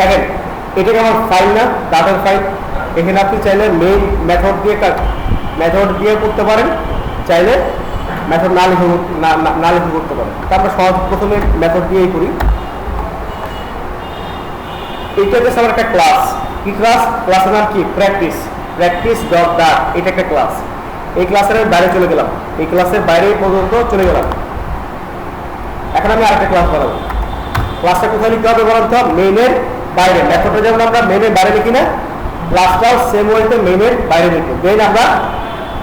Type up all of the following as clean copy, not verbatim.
দেখেন এটাকে আমার ফাইল না, ডাটার ফাইল। এখানে আপনি চাইলে মেইন মেথড দিয়ে করতে পারেন, চাইলে মেথড না লিখে করতে পারেন। তা আমরা সহজ প্রথমে মেথড দিয়েই করি। এটা হচ্ছে আমার একটা ক্লাস। কি ক্লাস? ক্লাসের নাম কি? Practice dot dot. এটা একটা ক্লাস। এই ক্লাসের বাইরে চলে গেলাম, এই ক্লাসের বাইরে পর্যন্ত চলে গেলাম। এখন আমি আরেকটা ক্লাস বানাবো। ক্লাসটা কোথায় লিখতে হবে বলুন তো? মেইনের বাইরে। মেথডটা যেমন আমরা মেইনের বাইরে লিখি না, ক্লাসটাও সেম ওয়েতে মেইনের বাইরে লিখবো। দেন আমরা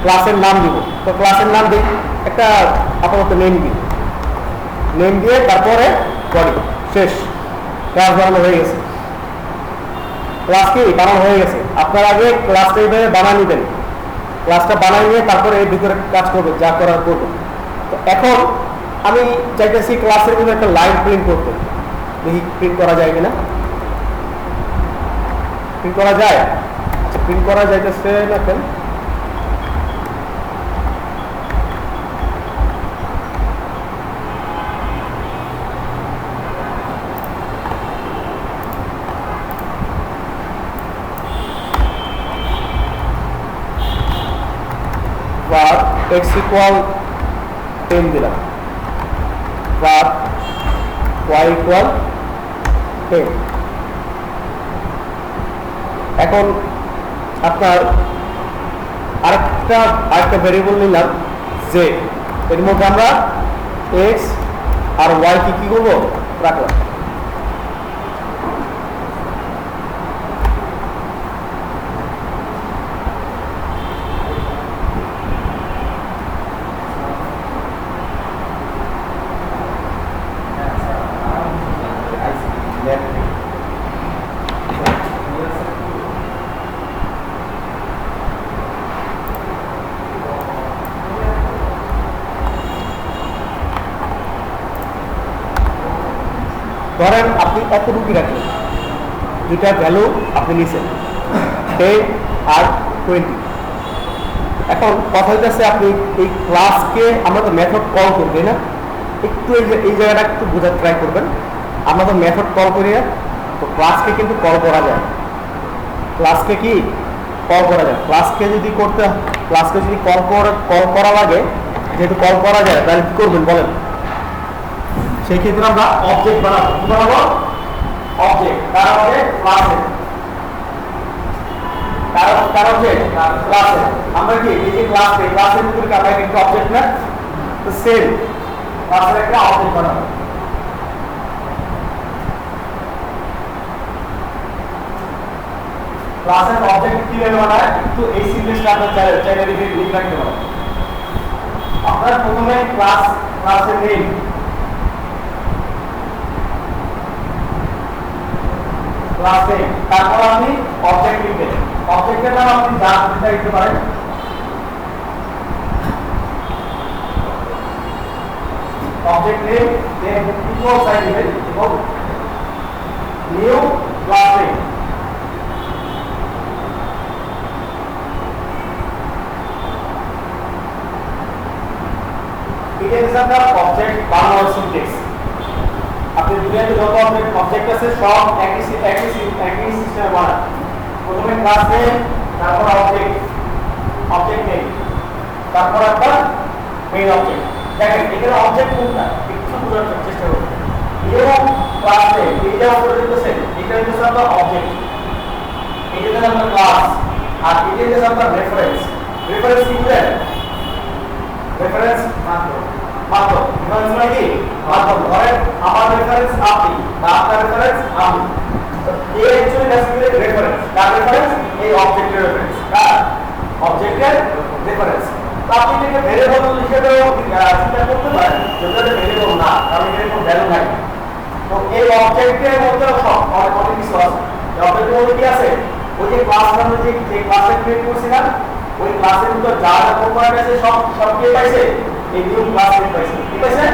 ক্লাসের নাম দিব। তো ক্লাসের নাম দিই একটা আপাতত নেম দিই, নেম দিয়ে তারপরে বডি। শেষ, ক্লাস বানানো হয়ে গেছে। ক্লাস কি বানানো হয়ে গেছে। আপনার আগে ক্লাসটা এইভাবে বানিয়ে নেবেন, ক্লাসটা বানিয়ে নিয়ে তারপরে এর ভিতরে কাজ করবেন, যা করার করবেন। তো এখন আমি চাইতেছি ক্লাসের ভিতরে একটা লাইন প্রিন্ট করতে। দেখি প্রিন্ট করা যায় কিনা। প্রিন্ট করা যায়? আচ্ছা, প্রিন্ট করা যাইতেছে না কেন? x equal 10 দিলাম, y equal 10। এখন আপনার আরেকটা ভেরিয়েবল নিলাম যে, এর মধ্যে আমরা x আর y কি করবো রাখলাম। ধরেন আপনি এতটুকু রাখলেন, দুইটা ভ্যালু আপনি নিছেন 10 আর 20। এখন কথা হইতেছে আপনি এই ক্লাসকে, আমরা তো মেথড কল করি তাই না? একটু এই জায়গাটা একটু বোঝার ট্রাই করবেন। আমরা তো মেথড কল করি, তো ক্লাসকে কিন্তু কল করা যায়। ক্লাসকে কি কল করা যায়? ক্লাসকে যদি কল করা লাগে, যেহেতু কল করা যায়, তাহলে কি করবেন বলেন? সেই ক্ষেত্রে আমরা অবজেক্ট বানাবো। কি বানাবো? অবজেক্ট। কার অবজেক্ট? ক্লাসের। কার অবজেক্ট? ক্লাসের। আমরা কি এই যে ক্লাসের ভিতরে আমরা একটা অবজেক্ট না, তো সেম ক্লাসের একটা অবজেক্ট বানাবো। ক্লাসের অবজেক্ট কিভাবে বানায় একটু এই সিনট্যাক্সটা আপনারা চাইলে লিখে রাখতে পারেন। আপনারা প্রথমে ক্লাসের নেম, ক্লাসে, তারপর আপনি অবজেক্ট লিখবেন। অবজেক্টের নাম আপনি যা খুশি লিখতে পারেন। Object name, then equal sign দিবেন এবং নিউ ক্লাস নেম। এটা হচ্ছে আপনার অবজেক্ট বানানোর সিনট্যাক্স। আপনি দুনিয়াতে যত অবজেক্ট আছে সব একই সিস্টেমে বানান। প্রথমে ক্লাস নেম, তারপর অবজেক্ট নেম, তারপর আপনার মেইন অবজেক্ট। দেখেন এখানে অবজেক্ট কোনটা একটু বোঝার চেষ্টা করুন। এবং ক্লাস নেম এইটা উপরে দেখতেছেন, এটা হচ্ছে আপনার অবজেক্ট, এটা হচ্ছে আপনার ক্লাস, আর এটা হচ্ছে আপনার রেফারেন্স। রেফারেন্স কি বুঝেন? রেফারেন্স রেফারেন্স মানে কি? মাধ্যম। ধরেন আমার রেফারেন্স আপনি, বা আপনার রেফারেন্স আমি। এই অ্যাকচুয়ালি ন্যাচুরালি রেফারেন্স। কার রেফারেন্স? এই অবজেক্টের রেফারেন্স। কার? অবজেক্টের রেফারেন্স। তো আপনি এটাকে ভেরিয়েবল হিসেবেও চিন্তা করতে পারেন, যদি এটা ভেরিয়েবল না, কারণ এর কোনো ভ্যালু নাই। তো এই অবজেক্টের মধ্যে সব অনেক কিছু আছে। এই অবজেক্টের মধ্যে কি আছে? ওই যে ক্লাস নামে যে ক্লাসে ক্রিয়েট করছিলাম, ওই ক্লাসের ভিতর যা যা কম্পোনেন্ট আছে সব কে পাইছে? এই নিউ ক্লাস নেম পাইছে। কি পাইছে?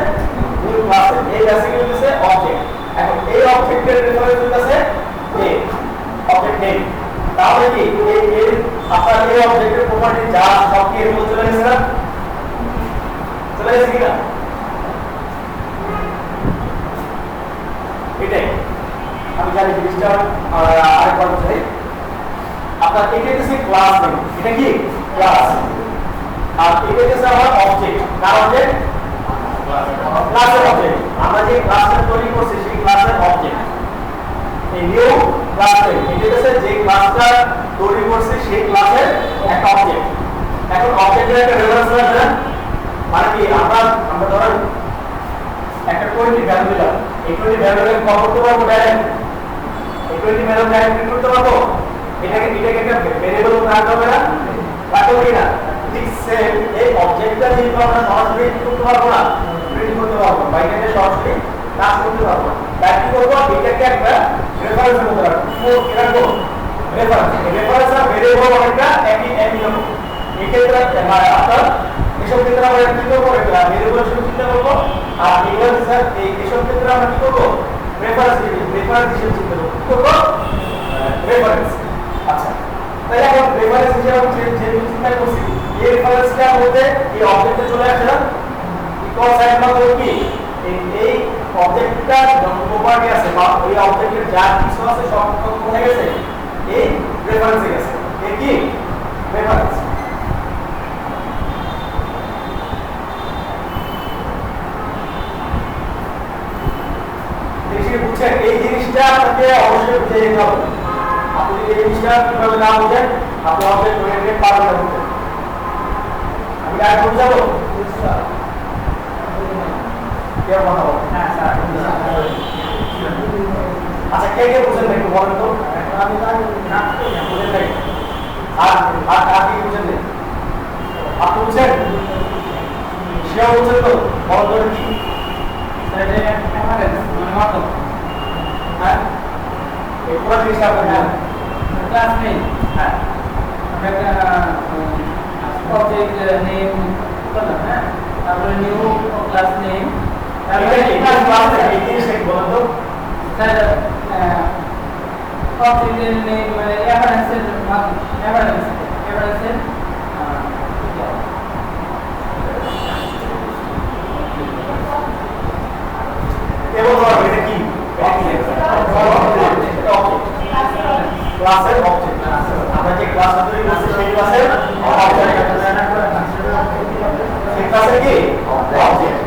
New class name. এই বেসিক্যালি হচ্ছে অবজেক্ট। এখন এই অবজেক্টের রেফারেন্স হচ্ছে এ অবজেক্ট নেম। তাহলে কি এই আপনার এই অবজেক্টের প্রপার্টি যা সব কি এর মধ্যে চলে গেছে না? চলে গেছে কি না? এটাই। আমি জানি জিনিসটা আরেকবার বুঝাই। আপনার এটা হচ্ছে ক্লাস নেম, এটা কি ক্লাস, আর এটা হচ্ছে আমার অবজেক্ট। কার অবজেক্ট? ক্লাসের অবজেক্ট। আমরা যে ক্লাসটা তৈরি করছি সেই ক্লাসের অবজেক্ট এই নিউ ক্লাস নেম, এটা হচ্ছে যে ক্লাসটা তৈরি করছি সেই ক্লাসের একটা অবজেক্ট। এখন অবজেক্টের একটা রেফারেন্স আছে, মানে কি আমরা ধরেন একটা 20 ভ্যালু দিলাম, এই 20 ভ্যালু কল করতে পারবো ডাইরেক্ট, এই 20 ভ্যালু ডাইরেক্ট প্রিন্ট করতে পারবো। এটাকে একটা ভেরিয়েবল রাখতে হবে না, রাখতে পারি না। ঠিক সেম এই অবজেক্টটা দিয়ে আমরা সরাসরি প্রিন্ট করতে পারবো না, প্রিন্ট করতে পারবো না, বাইরে সরাসরি কাজ করতে পারবো না। তাই কি করবো, এটাকে একটা রেফারেন্সের মধ্যে রাখবো। কি রাখবো? রেফারেন্স। রেফারেন্স আর ভেরিয়েবল অনেকটা একই রকম। এই ক্ষেত্রে আপনার এসব ক্ষেত্রে আমরা কি করবো, ভেরিয়েবল চিন্তা করবো, আর এগুলো এইসব ক্ষেত্রে আমরা কি করবো, রেফারেন্স হিসেবে চিন্তা করবো। কি করবো? রেফারেন্স। আচ্ছা, তাহলে এখন রেফারেন্স হিসেবে যে চিন্তা করছি, এই রেফারেন্সটার মধ্যে এই অবজেক্টে চলে আসে না, ইকুয়াল সাইন মানে কি এই অবজেক্টটা যত প্রপার্টি আছে বা ওই অবজেক্টের যা কিছু আছে সব কোথায় গেছে, এই রেফারেন্সে গেছে। এই কি রেফারেন্স। বুঝছেন? এই জিনিসটা আপনাকে অবশ্যই বুঝে নিতে হবে। আপনি যদি এই জিনিসটা কিভাবে না বুঝেন, আপনি অবশ্যই ওরিয়েন্টেড পারবেন না বুঝতে। আমি আর বুঝাবো কেউ কথা বল। হ্যাঁ স্যার। আচ্ছা, কে কে বুঝেন একটু বলেন তো। আমি না বুঝেন নাই, আর কি বুঝেন নাই? আপনি বুঝছেন? সেও বুঝছেন তো? বলেন তো কি? হ্যাঁ, এই পুরো জিনিসটা আপনার ক্লাস নেই। হ্যাঁ, আমরা একটা অবজেক্ট নেম করলাম, হ্যাঁ, তারপরে নিউ ক্লাস নেম, তারপরে ক্লাস এই জিনিসটা কি বলেন তো স্যার? অবজেক্টের নেম মানে রেফারেন্সের এবং এটা কি ক্লাসের অবজেক্ট। আমরা যে ক্লাস তৈরি করছি সেই ক্লাসের অবজেক্ট, সেই ক্লাসের কি অবজেক্ট।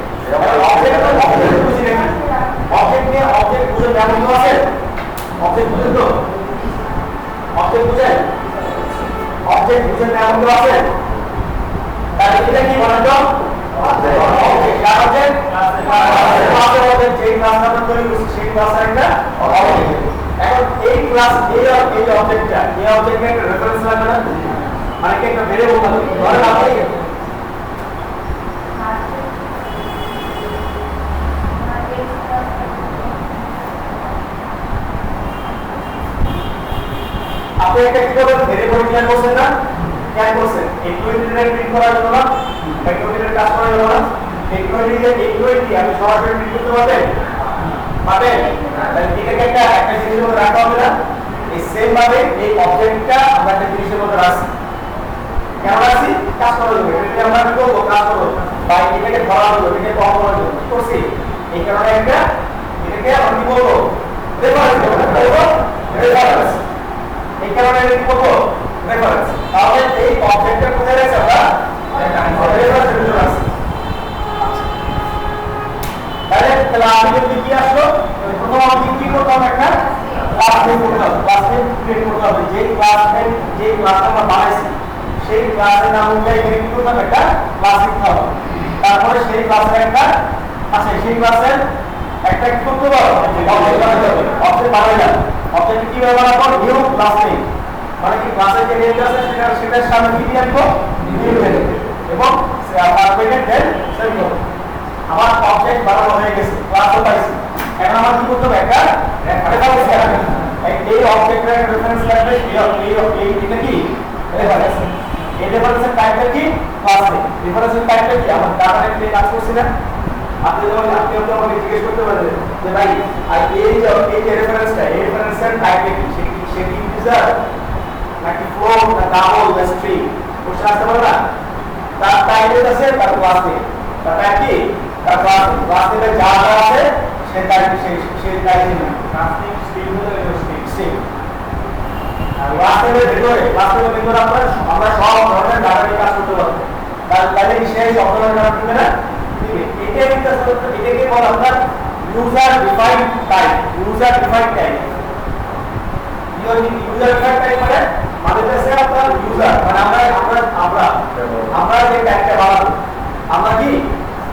অবজেক্ট বুঝি না, অবজেক্ট নিয়ে অবজেক্ট বুঝে কেমন আছে? অবজেক্ট বুঝেন তো? অবজেক্ট বুঝেন? অবজেক্ট বুঝে কেমন আছে? তাহলে এটা কি বলেন তো? অবজেক্ট। কার অবজেক্ট? ক্লাসের অবজেক্ট। যে ক্লাস আমরা তৈরি করছি সেই ক্লাসের একটা অবজেক্ট। এখন এই ক্লাস এই অবজেক্টটা একটা রেফারেন্স লাগবে না, মানে কি একটা ভেরিয়েবল লাগবে। ধরেন আপনি একটা কি করবেন, ভেরিয়েবল ক্লিয়ার করছেন না, ক্লিয়ার করছেন এই 20 এর প্রিন্ট করার জন্য না, এই 20 এর কাজ করার জন্য না, এই 20 আমি সরাসরি প্রিন্ট করতে পারবেন তাহলে এটাকে একটা জিনিসের মধ্যে রাখা হবে না। এই সেম ভাবে এই অবজেক্টটা আমরা একটা জিনিসের মধ্যে রাখছি, কেন রাখছি? কাজ করার জন্য। এটা আমরা কি করবো? কাজ করবো, বা এটাকে ধরার জন্য, এটাকে কম করার জন্য কি করছি? এই কারণে এটাকে আমরা কি বলবো? রেফারেন্স বলবো, রেফারেন্স। এই কারণে কি বলবো? রেফারেন্স। তাহলে এই অবজেক্টটা কোথায় আছে? আমরা রেফারেন্সের ভিতরে রাখছি। তাহলে আপনি যদি কি আসলো, প্রথম আপনি কি করতে হবে? একটা ক্লাস নেম করতে হবে, ক্লাস নেম ক্রিয়েট করতে হবে। যে ক্লাসটা আমরা বানাইছি সেই ক্লাসের নাম অনুযায়ী এখানে কি করতে হবে? একটা ক্লাস লিখতে হবে। তারপরে সেই ক্লাসের একটা সেই ক্লাসের একটা কি করতে হবে? অবজেক্ট বানাতে হবে। অবজেক্ট বানাইলাম, অবজেক্ট কিভাবে বানাবো? নিউ ক্লাস নেম, মানে কি ক্লাসের যে নেমটা আছে সেটার সামনে কি দিয়ে রাখবো? নিউ নেম, এবং পারমানেন্ট দেন সেভ করব। আমার অবজেক্ট বানানো হয়ে গেছে, ক্লাসও পাইছি। এখন আমার কি করতে হবে? একটা রেফারেন্স লাগবে। এই অবজেক্টের একটা রেফারেন্স লাগবে। এটা কি রেফারেন্স? এই রেফারেন্সের টাইপটা কি? Class name. রেফারেন্সের টাইপটা কি? আমার ডাটা টাইপ নিয়ে কাজ করছি না? আপনি আমাকে জিজ্ঞেস করতে পারবেন যে ভাই আর এই যে রেফারেন্সটা, এই রেফারেন্সের টাইপটা কি? সেটি ইন্টিজার নাকি ফ্লোট না ডাবল না স্ট্রিং? কোশ্চেন আসতে পারে না? তার টাইপ আছে, তার ক্লাস নেম। তার টাইপ কি? তার ক্লাস নেমে যা আছে সে তার সে তাই কাস্টিং স্টিল হলো স্টিল আর বাস্তবের ভিতরে আমরা সব ধরনের ডাটা নিয়ে কাজ করতে পারবো তাহলে সেই সব ধরনের ডাটা দিবে না এটাকে বলা আপনার user defined type user defined type মানে কাছে আপনার ইউজার মানে আমরা যে ট্যাগটা বানাবো আমরা কি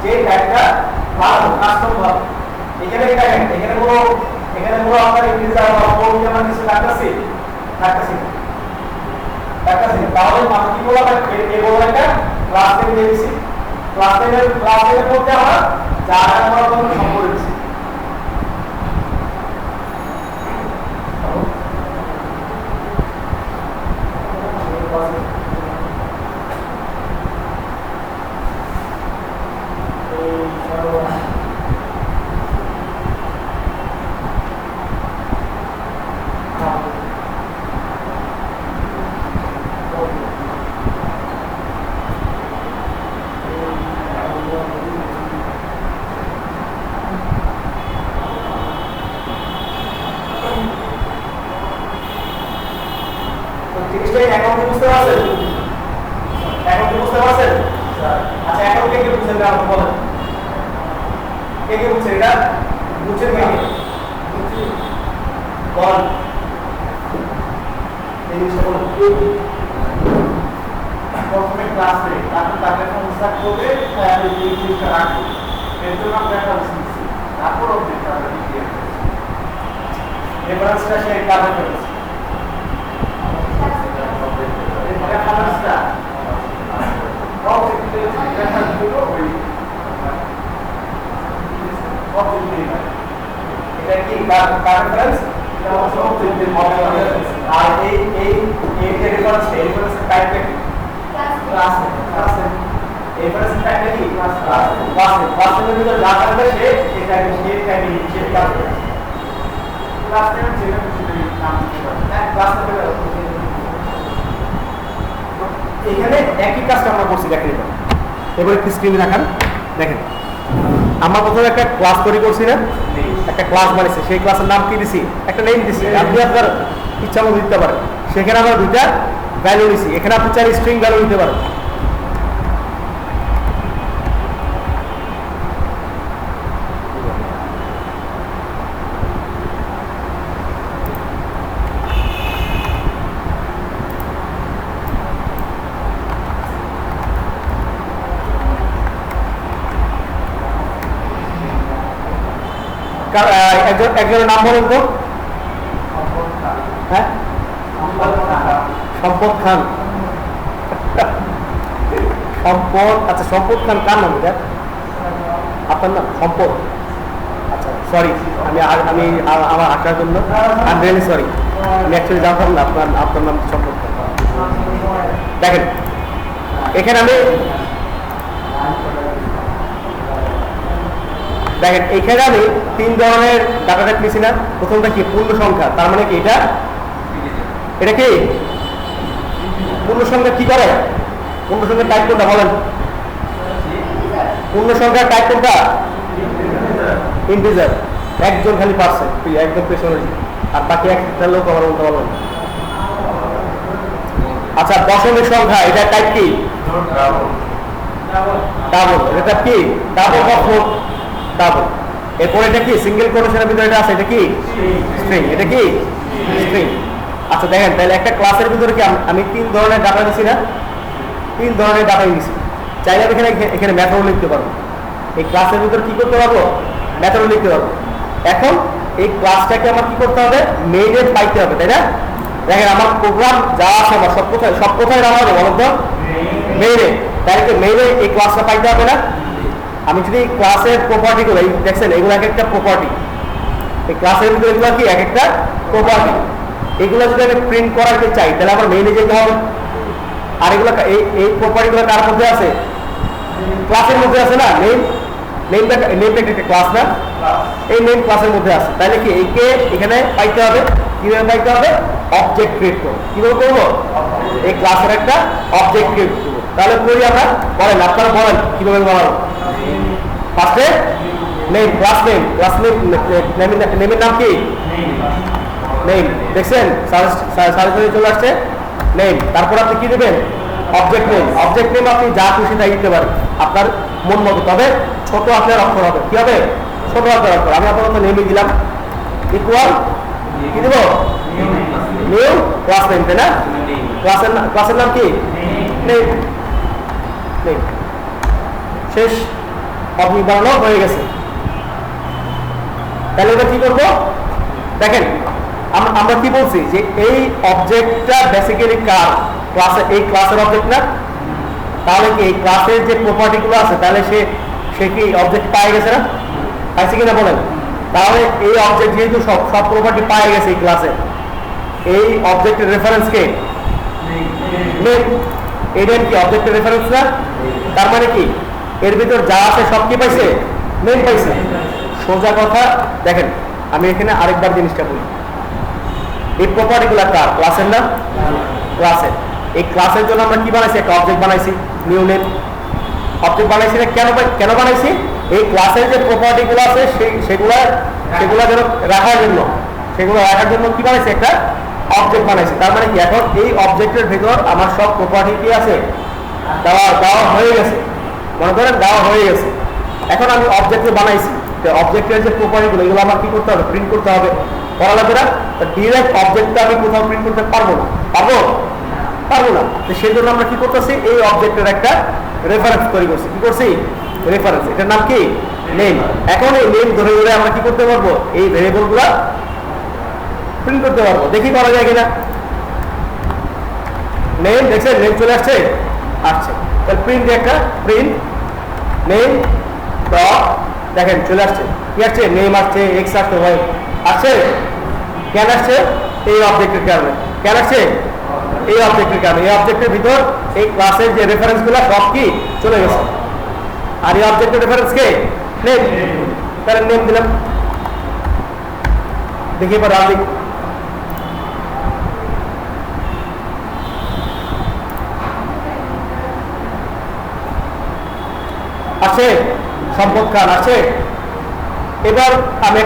যে ট্যাগটা বানাবো কাস্টম ভাবে এখানে কোনো আপনার ইউজার বা কোড যেমন কিছু লাগতেছে তাহলে আমরা কি বলবো এই বলবো একটা ক্লাস টেন দিয়ে দিছি ক্লাস টেনের মধ্যে আমরা জানা করার জন্য সম্পর্ক দিছি বুঝতে পারছেন আচ্ছা এখন কে বুঝছেন না আপনি বলেন কে বুঝছেন এটা বুঝছেন কে বল এই জিনিসটা বলুন প্রথমে ক্লাসে তারপর ফোন স্টার্ট করবে আমি এই জিনিসটা রাখবো এর জন্য আমরা একটা বুঝছি তারপর অবজেক্ট আমরা লিখে রেফারেন্সটা সে কাজে করেছে এটা কি রেফারেন্স আর এই রেফারেন্স টাইপটা কি ক্লাস রেফারেন্স টাইপটা কি ক্লাসের ভিতরে যা থাকবে সে এটা কাজ করবে ক্লাসের যেটা নাম দিতে পারে হ্যাঁ ক্লাসের এখানে একই কাজটা আমরা করছি দেখেন এবার একটু স্ক্রিনে দেখান দেখেন আমরা প্রথমে একটা ক্লাস তৈরি করছি না একটা ক্লাস বানিয়েছি সেই ক্লাসের নাম কি দিছি একটা নেম দিছি আপনি আপনার ইচ্ছা মতো দিতে পারেন সেখানে আমরা দুইটা ভ্যালু দিছি এখানে আপনি চাইলে স্ট্রিং ভ্যালু দিতে পারেন একজনের নাম বলেন তো হ্যাঁ সম্পদ খান আচ্ছা সম্পদ খান কার নাম এটা আপনার নাম সম্পদ আচ্ছা সরি আমি আমার আসার জন্য আই এম রিয়েলি সরি আমি অ্যাকচুয়ালি জানতাম না আপনার নাম সম্পদ খান দেখেন এখানে আমি দেখেন এখানে আমি তিন ধরনের ডাটা টাইপ নিয়েছি না প্রথমটা কি পূর্ণ সংখ্যা তার মানে কি এটা কি পূর্ণ সংখ্যা কি করে পূর্ণ সংখ্যার টাইপ কোনটা বলেন পূর্ণ সংখ্যার টাইপ কোনটা ইন্টিজার একজন খালি পার্সেন্ট একদম পেছনে আর বাকি একটা লোক আমার বলতে পারবেন আচ্ছা দশমিক সংখ্যা এটা টাইপ কি ডাবল এটা কি ডাবল বা ফোর ডাবল এরপর এটা কি সিঙ্গেল কোটেশনের ভিতরে এটা আছে এটা কি স্ট্রিং এটা কি স্ট্রিং আচ্ছা দেখেন তাহলে একটা ক্লাসের ভিতরে কি আমি তিন ধরনের ডাটা দিছি না তিন ধরনের ডাটা দিছি চাইলে আমি এখানে মেথড লিখতে পারবো এই ক্লাসের ভিতরে কি করতে পারবো মেথড লিখতে পারবো এখন এই ক্লাসটাকে আমার কি করতে হবে মেইনে পাইতে হবে তাই না দেখেন আমার প্রোগ্রাম যা আছে আমার সব কোথায় রাখা হবে বলো তো মেইনে তাই মেইনে এই ক্লাসটা পাইতে হবে না আমি যদি ক্লাসের প্রপার্টিগুলো দেখছেন এগুলো এক একটা প্রপার্টি এই ক্লাসের ভিতরে এগুলো কি এক একটা প্রপার্টি এগুলো যদি আমি প্রিন্ট করাতে চাই তাহলে আমার মেইনে যেতে হবে আর এগুলো এই প্রপার্টিগুলো কার মধ্যে আছে ক্লাসের মধ্যে আছে না নেমটা একটা ক্লাস না এই নেম ক্লাসের মধ্যে আছে তাহলে কি এইকে এখানে পাইতে হবে কিভাবে পাইতে হবে অবজেক্ট ক্রিয়েট করবো কিভাবে করবো এই ক্লাসের একটা অবজেক্ট ক্রিয়েট করবো তাহলে করি আমরা বলেন আপনারা বলেন কিভাবে বানাবো ফার্স্টে নেম, ক্লাস নেম, নেমের নাম কি? নেম। দেখছেন সার্চ চলে আসছে নেম। তারপর আপনি কি দেবেন? Object name. অবজেক্ট নেম আপনি যা খুশি তাই দিতে পারেন আপনার মন মতো, তবে ছোট হাতের অক্ষর হবে। কি হবে? ছোট হাতের অক্ষর। আমি আপাতত নেমই দিলাম, ইকুয়াল কি দেবো? নিউ ক্লাস নেম, তাই না? ক্লাসের নাম কি? নেম। নেম শেষ, অবজেক্ট বানানো হয়ে গেছে। তাহলে এবার কি করবো দেখেন, আমরা কি বলছি যে এই অবজেক্টটা বেসিক্যালি কার? ক্লাসে, এই ক্লাসের অবজেক্ট না? তাহলে কি এই ক্লাসের যে প্রপার্টি গুলো আছে তাহলে সে কি অবজেক্ট পাই গেছে না? পাইছে কিনা বলেন? তাহলে এই অবজেক্ট যেহেতু সব প্রপার্টি পাই গেছে এই ক্লাসে, এই অবজেক্টের রেফারেন্স কে? নেম। এই নেম কি অবজেক্টের রেফারেন্স না? তার মানে কি এর ভিতর যা আছে সব কি পাইছে? নেম পাইছে। সোজা কথা দেখেন, আমি এখানে আরেকবার জিনিসটা বলি, এই প্রপার্টি গুলা কার? ক্লাসের না? ক্লাসের। এই ক্লাসের জন্য আমরা কি বানাইছি? একটা অবজেক্ট বানাইছি, নিউ নেম। অবজেক্ট বানাইছি না কেন বানাইছি? এই ক্লাসের যে প্রপার্টি গুলো আছে সেগুলা যেন রাখার জন্য কি বানাইছি? একটা অবজেক্ট বানাইছি। তার মানে কি এখন এই অবজেক্টের ভিতর আমার সব প্রপার্টি কি আছে? দেওয়া হয়ে গেছে। মনে করেন দেওয়া হয়ে গেছে। এখন আমি অবজেক্ট বানাইছি, অবজেক্টের যে প্রপার্টি গুলো এগুলো আমার কি করতে হবে? প্রিন্ট করতে হবে। করা লাগবে না? ডিরেক্ট অবজেক্টটা আমি কোথাও প্রিন্ট করতে পারবো না। পারবো না। সেই জন্য আমরা কি করতেছি? এই অবজেক্টের একটা রেফারেন্স তৈরি করছি। কি করছি? রেফারেন্স। এটার নাম কি? নেম। এখন এই নেম ধরে আমরা কি করতে পারবো? এই ভেরিয়েবল গুলা প্রিন্ট করতে পারবো। দেখি করা যায় কিনা। নেম, দেখছেন নেম চলে আসছে? তাহলে প্রিন্ট একটা প্রিন্ট নেম ডট, দেখেন চলে আসছে। কি আসছে? নেম আসছে, এক্স আসছে, ওয়াই আসছে। কেন আসছে? এই অবজেক্টের কারণে। কেন আসছে? এই অবজেক্টের কারণে। এই অবজেক্টের ভিতর এই ক্লাসের যে রেফারেন্স গুলো সব কি চলে গেছে। আর এই অবজেক্টের রেফারেন্স কে? নেম। তাহলে নেম দিলাম। দেখি এবার রাজি আছে, সম্পদ খান আছে। এবার আমি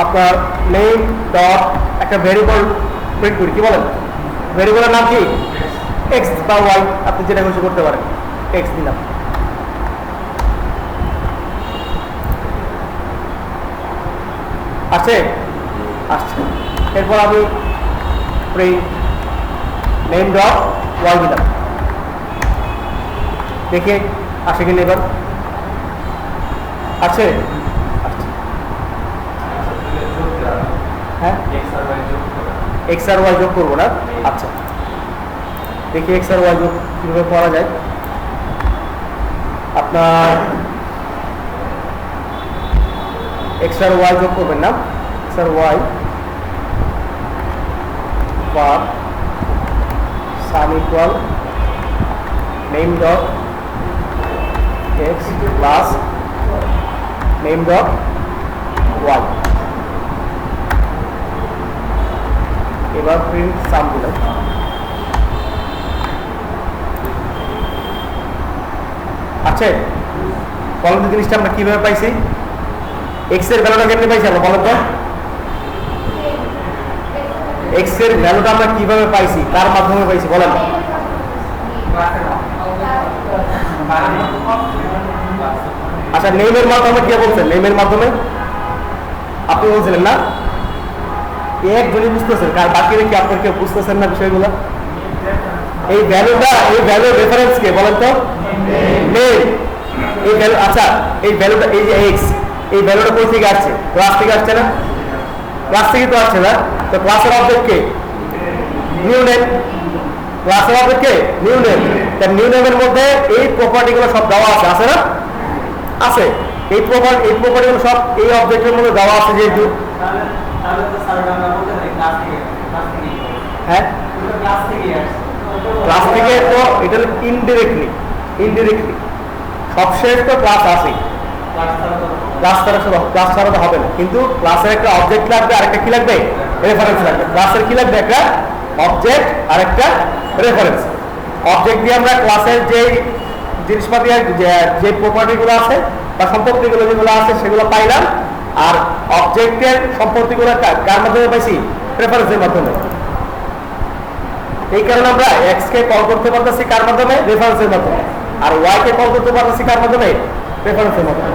আপনার নেম ডট একটা ভেরিয়েবল প্রিন্ট করি। কি বলেন? ভেরিয়েবলের নাম কি? এক্স বা ওয়াই, আপনি যেটা খুশি করতে পারেন। এক্স দিলাম। আসছে? এরপর আমি প্রিন্ট নেম ডট ওয়াই দিলাম। দেখে আসে কিনা এবার? আছে? হ্যাঁ, এক্স আর ওয়াই যোগ করবো না? আচ্ছা, দেখি এক্স আর ওয়াই যোগ কিভাবে করা যায়। আপনার এক্স আর ওয়াই যোগ করবেন না? এক্স আর ওয়াই বা sum equal name dot x plus name dot y. এবার প্রিন্ট সাম দিলাম। আচ্ছা, বলেন তো জিনিসটা আমরা কিভাবে পাইছি? এক্স এর ভ্যালুটা কেমনে পাইছি আমরা? বলেন তো, এক্স এর ভ্যালুটা আমরা কিভাবে পাইছি? কার মাধ্যমে পাইছি বলেন? আচ্ছা, নেমের মাধ্যমে কে বলছেন? নেমের মাধ্যমে আপনি বলছিলেন না? একজনই বুঝতেছেন, কার বাকিরা কি আপনার কেউ বুঝতেছেন না বিষয়গুলো? এই ভ্যালু রেফারেন্স কে বলেন তো? নেম। এই ভ্যালু, আচ্ছা এই ভ্যালুটা, এই যে এক্স, এই ভ্যালুটা কই থেকে আসছে? ক্লাস থেকে আসছে না? ক্লাস থেকে তো আসছে না? তো ক্লাসের অবজেক্ট কে? New name. ক্লাসের অবজেক্ট কে? New name. তার নিউ নেমের মধ্যে এই প্রপার্টি গুলো সব দেওয়া আছে না? আছে। এই প্রপার্টি গুলো সব এই অবজেক্টের মধ্যে দেওয়া আছে যেহেতু, হ্যাঁ ক্লাস থেকে তো এটা ইনডিরেক্টলি সবশেষ তো ক্লাস আছে। ক্লাস ছাড়া তো হবে না, কিন্তু ক্লাসের একটা অবজেক্ট লাগবে, আরেকটা কি লাগবে? রেফারেন্স লাগবে। ক্লাসের কি লাগবে? একটা অবজেক্ট আর একটা রেফারেন্স। অবজেক্ট দিয়ে আমরা ক্লাসের যে জিনিসপাতি যে প্রপার্টিগুলো আছে বা সম্পত্তিগুলো যেগুলো আছে সেগুলো পাইলাম, আর অবজেক্টের সম্পত্তিগুলো কার মাধ্যমে পাইছি? প্রেফারেন্সের মাধ্যমে। এই কারণে আমরা এক্স কে কল করতে পারতেছি কার মাধ্যমে? রেফারেন্সের মাধ্যমে। আর ওয়াই কে কল করতে পারতেছি কার মাধ্যমে? প্রেফারেন্সের মাধ্যমে।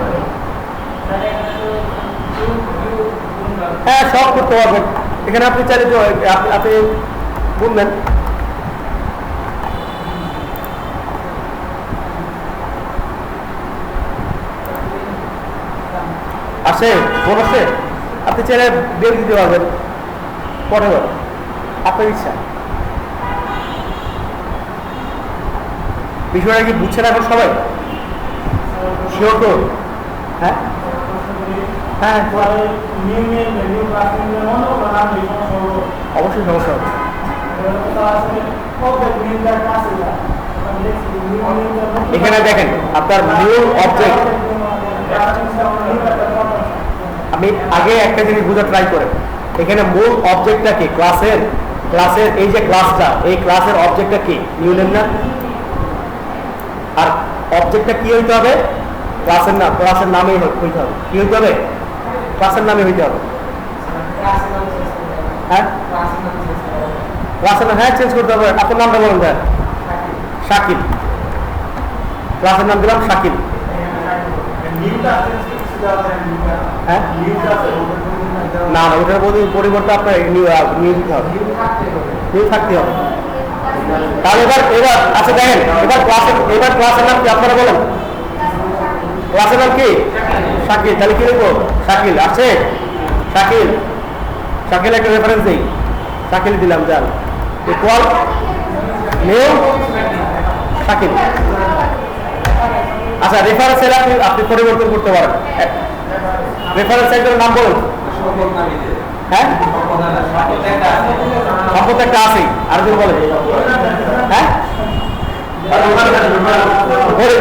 হ্যাঁ, সব করতে পারবেন। এখানে আপনি চাইলে আপনি বললেন আসে বোন আছে, আপনি চাইলে বের দিতে পারবেন পরে, আপনার ইচ্ছা। বিষয়টা কি বুঝছেন এখন সবাই? শিওর তো? হ্যাঁ হ্যাঁ, অবশ্যই সমস্যা হবে। এখানে দেখেন আপনার মূল অবজেক্ট, আমি আগে একটা জিনিস বোঝা ট্রাই করেন। এখানে মূল অবজেক্টটা কি? ক্লাসের এই যে ক্লাসটা, এই ক্লাসের অবজেক্টটা কি? নিউ নেম না? আর অবজেক্টটা কি হইতে হবে? ক্লাসের নামেই হইতে হবে। কি হইতে হবে? ক্লাসের নামে হইতে হবে। হ্যাঁ, ক্লাসের নাম, হ্যাঁ চেঞ্জ করতে হবে। আপনার নামটা বলুন স্যার। শাকিল। ক্লাসের নাম দিলাম শাকিল। হ্যাঁ না, ওটার পরিবর্তে আপনার নিউ দিতে হবে, নিউ থাকতে হবে। তাহলে এবার আচ্ছা দেখেন, এবার ক্লাসের নাম কি আপনারা বলেন? ক্লাসের নাম কি? শাকিল। তাহলে কি লিখবো? শাকিল। আছে শাকিল, শাকিল একটা রেফারেন্স দিই, শাকিল দিলাম। যান ইকুয়াল নিউ শাকিল। আচ্ছা, রেফারেন্সের আপনি পরিবর্তন করতে পারেন। রেফারেন্স সাইটের নাম বলুন। হ্যাঁ, সম্পদ একটা আছে, আর যদি বলেন। হ্যাঁ,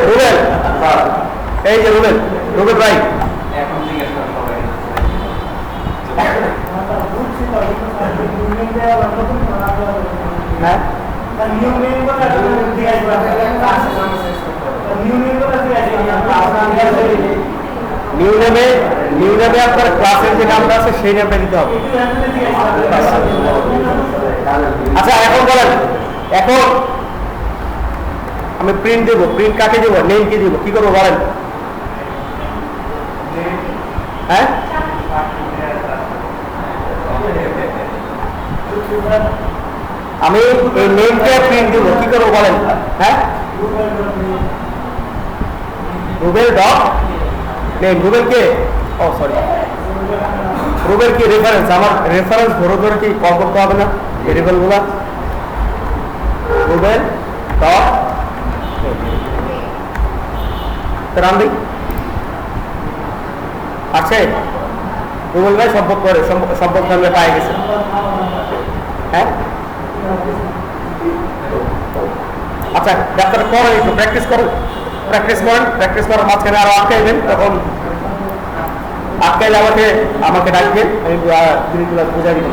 রুবেল, এই যে রুবেল ভাই। হ্যাঁ, নিউ নেমে আপনার ক্লাসের যে নামটা আছে সেই নামটা দিতে হবে। আচ্ছা, এখন বলেন, এখন আমি প্রিন্ট দেবো। প্রিন্ট কাকে দেবো? নেম কে দিব? কি করবো বলেন? হ্যাঁ, আমি এই নেমকে প্রিন্ট দিব। কি করবো বলেন? হ্যাঁ, রুবেল ডট নেম। রুবেল কে? ও সরি, রুবেল কি রেফারেন্স? আমার রেফারেন্স ধরে কি কল করতে হবে না ভেরিয়েবল গুলা? রুবেল ডট রামদি আছে। রুবেল ভাই সম্পদ নামে পাই গেছে। হ্যাঁ, আচ্ছা, ডাক্তার করেন, একটু প্র্যাকটিস করেন। প্র্যাকটিস করার মাঝখানে আরো আটকাইবেন, তখন আটকাইলে আমাকে ডাকবেন, আমি জিনিসগুলো বোঝাই দিব।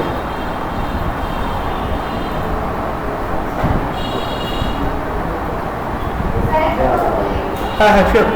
হ্যাঁ হ্যাঁ, শিওর।